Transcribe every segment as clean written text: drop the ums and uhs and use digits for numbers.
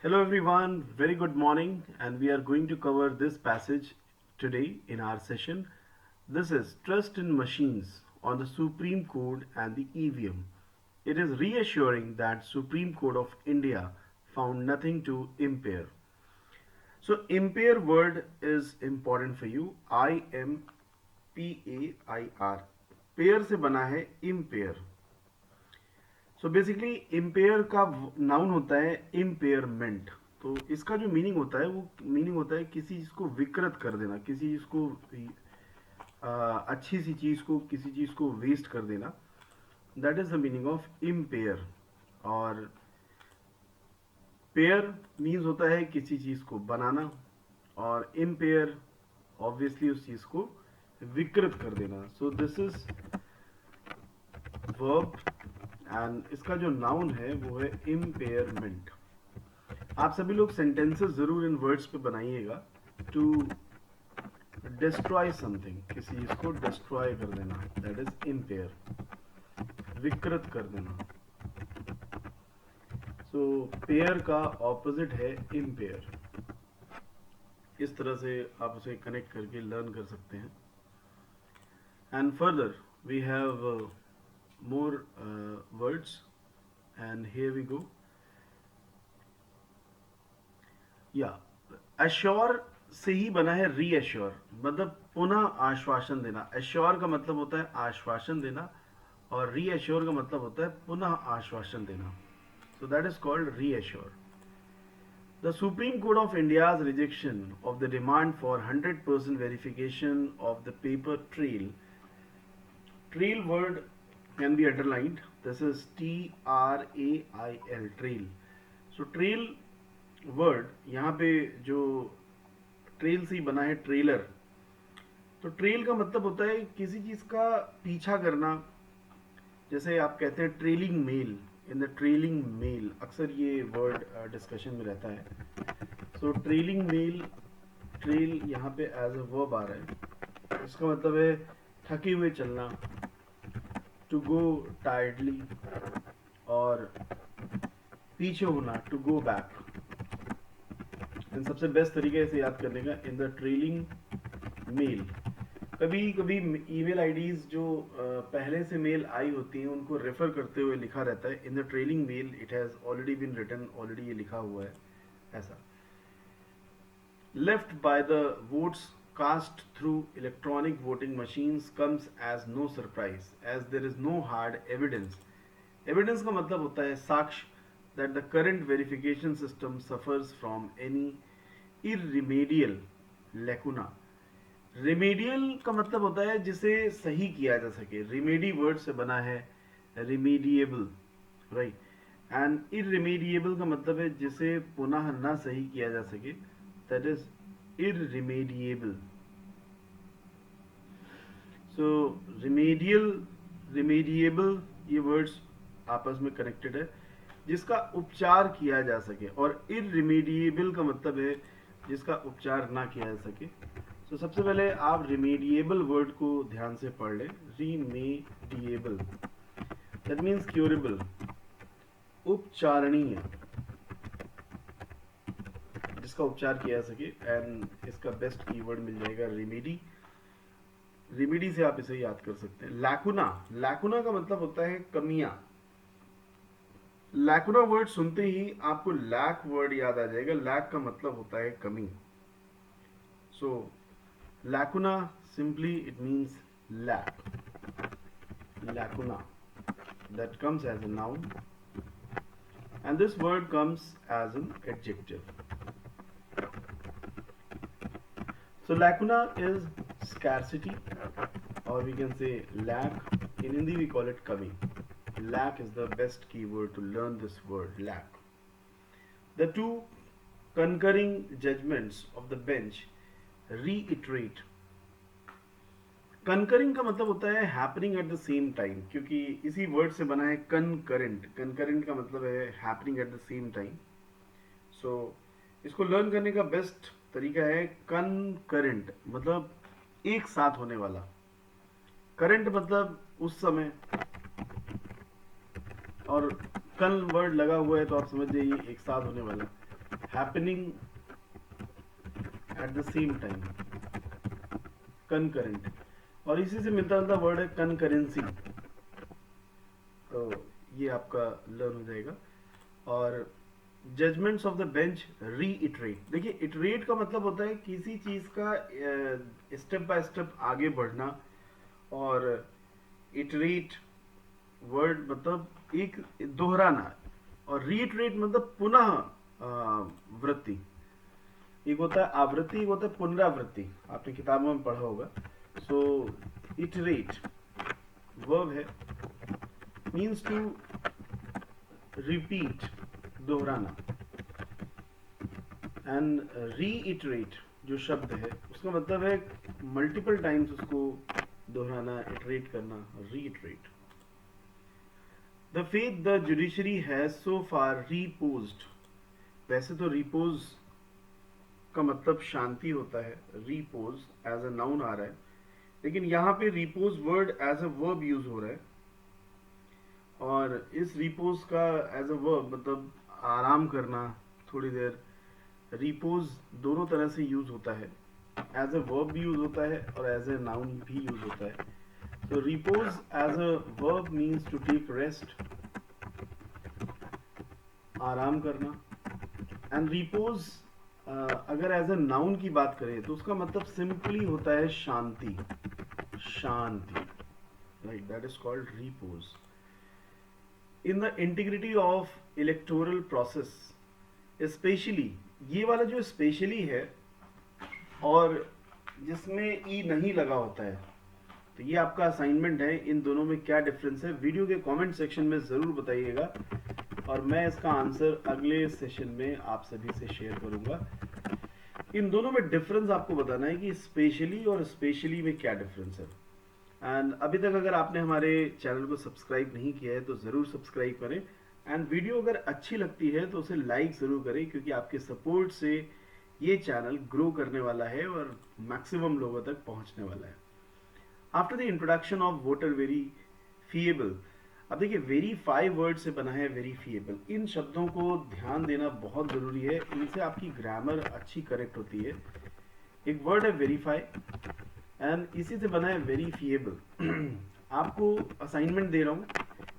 Hello everyone, very good morning, and we are going to cover this passage today in our session. This is Trust in Machines on the Supreme Court and the EVM. It is reassuring that Supreme Court of India found nothing to impair. So impair word is important for you. IMPAIR. Pair से बना है empire. So basically empire का noun होता है impairment. तो इसका जो meaning होता है वो मीनिंग होता है किसी चीज को विकृत कर देना, किसी चीज को अच्छी सी चीज को किसी चीज को वेस्ट कर देना. That is the meaning of empire. और पेयर मीन्स होता है किसी चीज को बनाना, और इम्पेयर ऑब्वियसली उस चीज को विकृत कर देना. So this is verb and इसका जो नाउन है वो है इम्पेयरमेंट. आप सभी लोग सेंटेंसेस जरूर इन वर्ड्स पे बनाइएगा. टू डिस्ट्रॉय समथिंग, किसी चीज को डिस्ट्रॉय कर देना, दैट इज इम्पेयर. विकृत कर देना. सो पेयर का ऑपोजिट है इम्पेयर. इस तरह से आप उसे कनेक्ट करके लर्न कर सकते हैं. And further we have more words, and here we go. assure से ही बना है reassure, मतलब पुनः आश्वासन देना. assure का मतलब होता है आश्वासन देना, और reassure का मतलब होता है पुनः आश्वासन देना. so that is called reassure. The Supreme Court of India's rejection of the demand for 100% verification of the paper trail. Trail word can be underlined. This is TRAIL, trail. So trail word यहाँ पे जो trail से बना है trailer. तो trail का मतलब होता है किसी चीज का पीछा करना. जैसे आप कहते हैं trailing mail, in the trailing mail, अक्सर ये वर्ड डिस्कशन में रहता है. सो ट्रेलिंग मेल, ट्रेल यहाँ पे एज अ वर्ब आ रहा है. इसका मतलब है थके हुए चलना, टू गो टायर्डली, और पीछे होना, टू गो बैक. इन सबसे बेस्ट तरीके से याद करने का, इन द ट्रेलिंग मेल. कभी कभी ईमेल आईडीज जो पहले से मेल आई होती हैं उनको रेफर करते हुए लिखा रहता है in the trailing mail, it has already been written, already ये लिखा हुआ है ऐसा. Left by the votes cast through electronic voting machines comes as no surprise as there is no hard evidence. Evidence का मतलब होता है साक्ष्य that the current verification system suffers from any irremediable lacuna. Remedial का मतलब होता है जिसे सही किया जा सके. Remedy word से बना है remediable, right? And irremediable का मतलब है जिसे पुनः ना सही किया जा सके, that is irremediable. So remedial, remediable, ये वर्ड्स आपस में कनेक्टेड है, जिसका उपचार किया जा सके. और irremediable का मतलब है जिसका उपचार ना किया जा सके. तो सबसे पहले आप remediable वर्ड को ध्यान से पढ़ लें. remediable, that means curable, उपचारणीय, जिसका उपचार किया जा सके. एंड इसका बेस्ट कीवर्ड मिल जाएगा रेमेडी. रेमेडी से आप इसे याद कर सकते हैं. लैकुना, लैकुना का मतलब होता है कमियां. लैकुना वर्ड सुनते ही आपको लैक वर्ड याद आ जाएगा. लैक का मतलब होता है कमी. So lacuna simply it means lack. Lacuna, that comes as a noun, and this word comes as an adjective. So lacuna is scarcity, or we can say lack. In Hindi we call it kami. Lack is the best keyword to learn this word, lack. The two concurring judgments of the bench reiterate. Concurring का मतलब होता है happening at the same time, क्योंकि इसी word से बना है concurrent. Concurrent का मतलब है happening at the same time. So इसको लर्न करने का बेस्ट तरीका है कंकरेंट, मतलब एक साथ होने वाला. करंट मतलब उस समय, और कल वर्ड लगा हुआ है तो आप समझ जाइए एक साथ होने वाला. Happening at the same time, concurrent, और इसी से मिलता जुलता वर्ड है कंकरेंसी। तो ये आपका लर्न हो जाएगा। और judgements of the bench reiterate, देखिए इटरेट का मतलब होता है किसी चीज का स्टेप बाय स्टेप आगे बढ़ना, और इटरेट वर्ड मतलब एक दोहराना, और रीइटरेट मतलब पुनः वृत्ति। एक होता है आवृत्ति, एक होता है पुनरावृत्ति, आपने किताबों में पढ़ा होगा। सो इटरेट वर्ब है, मीन्स टू रिपीट, दोहराना। एंड रीइटरेट जो शब्द है उसका मतलब है मल्टीपल टाइम्स उसको दोहराना, इटरेट करना, reiterate. The faith the judiciary has so far reposed, वैसे तो रिपोज का मतलब शांति होता है, रिपोज एज अ नाउन आ रहा है, लेकिन यहाँ पे repose word as a verb use हो रहा है। और इस रिपोज का एज अ वर्ब मतलब आराम करना, थोड़ी देर। रिपोज दोनों तरह से यूज होता है, एज अ वर्ब भी यूज होता है और एज अ नाउन भी यूज होता है। तो repose as a verb means to take rest, आराम करना। एंड रिपोज अगर एज अ नाउन की बात करें तो उसका मतलब सिंपली होता है शांति, शांति, right, that is called repose. In the integrity of electoral process, specially, ये वाला जो स्पेशली है और जिसमें ई नहीं लगा होता है, तो ये आपका असाइनमेंट है। इन दोनों में क्या डिफरेंस है वीडियो के कमेंट सेक्शन में जरूर बताइएगा, और मैं इसका आंसर अगले सेशन में आप सभी से शेयर करूंगा। इन दोनों में डिफरेंस आपको बताना है कि स्पेशली और स्पेशली में क्या डिफरेंस है। एंड अभी तक अगर आपने हमारे चैनल को सब्सक्राइब नहीं किया है तो ज़रूर सब्सक्राइब करें। एंड वीडियो अगर अच्छी लगती है तो उसे लाइक ज़रूर करें, क्योंकि आपके सपोर्ट से ये चैनल ग्रो करने वाला है और मैक्सिमम लोगों तक पहुंचने वाला है। After the introduction of voter verifiable, अब देखिए वेरीफाई वर्ड से बना है वेरीफिएबल। इन शब्दों को ध्यान देना बहुत ज़रूरी है, इनसे आपकी ग्रामर अच्छी करेक्ट होती है। एक वर्ड है वेरीफाई एंड इसी से बना है वेरीफिएबल। आपको असाइनमेंट दे रहा हूँ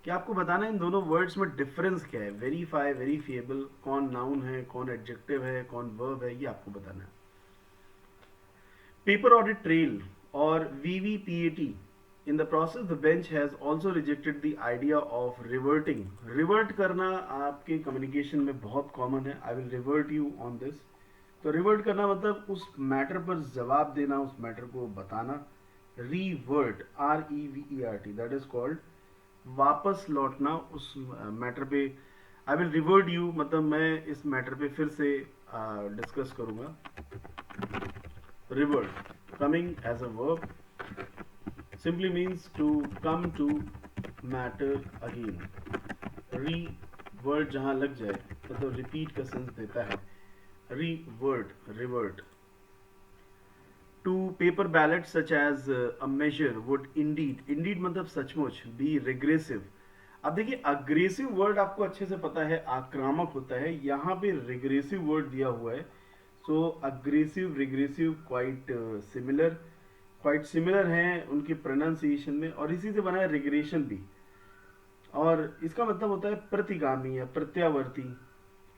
कि आपको बताना है इन दोनों वर्ड्स में डिफरेंस क्या है। वेरीफाई, वेरीफिएबल, कौन नाउन है, कौन एडजेक्टिव है, कौन वर्ब है, ये आपको बताना है। पेपर ऑडिट ट्रेल और VVPAT, in the process the bench has also rejected the idea of reverting. Revert करना आपके कम्युनिकेशन में बहुत कॉमन है। I will revert you on this. तो रिवर्ट करना मतलब उस मैटर पर जवाब देना, उस मैटर को बताना। रीवर्ट, REVERT, दैट इज कॉल्ड वापस लौटना उस मैटर पे। आई विल रिवर्ट यू मतलब मैं इस मैटर पे फिर से डिस्कस करूंगा। Revert, coming as a verb, simply means to come to matter again. Re word जहां लग जाए मतलब रिपीट का सेंस देता है। Revert, revert. To paper ballot such as a measure would indeed, indeed मतलब सचमुच, बी रिग्रेसिव। अब देखिए अग्रेसिव वर्ड आपको अच्छे से पता है आक्रामक होता है, यहाँ पे रिग्रेसिव वर्ड दिया हुआ है। सो अग्रेसिव, रिग्रेसिव क्वाइट सिमिलर हैं उनके प्रोनाउंसिएशन में, और इसी से बना है रिग्रेशन भी। और इसका मतलब होता है प्रतिगामी या प्रत्यावर्ती।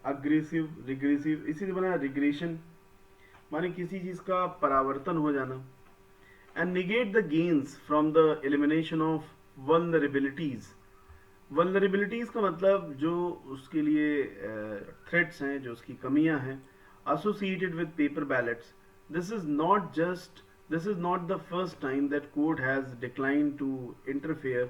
अग्रेसिव, रिग्रेसिव, इसी से बना है रिग्रेशन, माने किसी चीज का परावर्तन हो जाना। And negate the gains from the elimination of vulnerabilities. Vulnerabilities का मतलब जो उसके लिए थ्रेट्स हैं, जो उसकी कमियां हैं, associated with paper ballots. This is not just this is not the first time that court has declined to interfere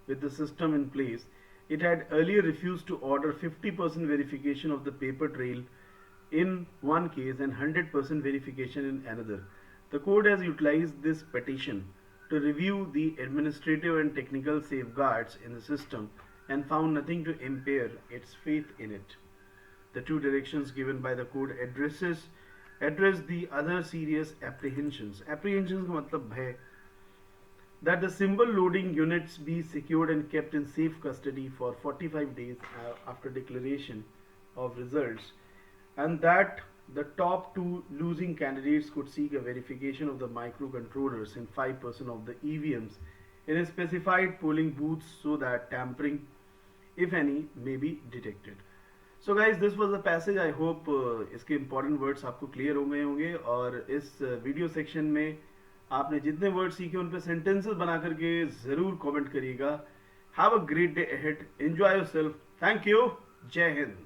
with the system in place. It had earlier refused to order 50% verification of the paper trail in one case and 100% verification in another. The court has utilized this petition to review the administrative and technical safeguards in the system and found nothing to impair its faith in it. The two directions given by the code address the other serious apprehensions. Apprehensions का मतलब है that the symbol loading units be secured and kept in safe custody for 45 days after declaration of results, and that the top two losing candidates could seek a verification of the microcontrollers in 5% of the EVMs in a specified polling booths so that tampering, if any, may be detected. So guys this was the passage. I hope इसके important words आपको clear हो गए होंगे, और इस video section में आपने जितने वर्ड सीखे उन पे सेंटेंसेस बना करके ज़रूर कमेंट करिएगा। Have a great day ahead, enjoy yourself, thank you, जय हिंद।